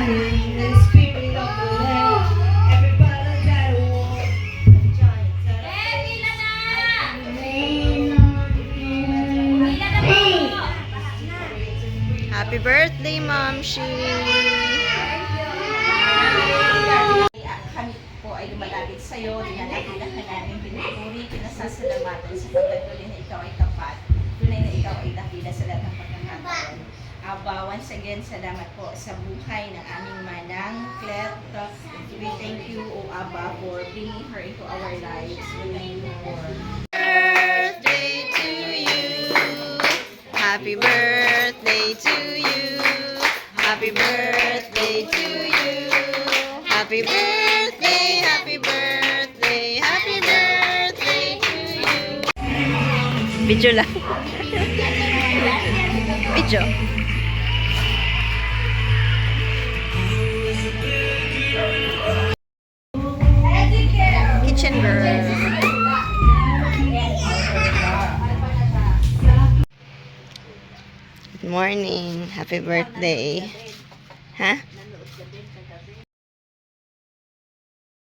Happy birthday, Ma'am Shi! Kami po ay lumalapit sa iyo, dinalakila ka namin, pinupuri, pinasasalamatan sa pagkatuloy na ikaw ay tapat. Tunay na ikaw ay dakila sa lahat ng pagkakataon. Aba, once again, salamat po sa buhay ng aming manang, Clet. We thank you, O Abba, for bringing her into our lives. We thank you for... Birthday to you! Happy birthday to you! Happy birthday to you! Happy birthday, happy birthday, happy birthday to you! Video lang. Video. Kitchen girl. Good morning. Happy birthday. Ha?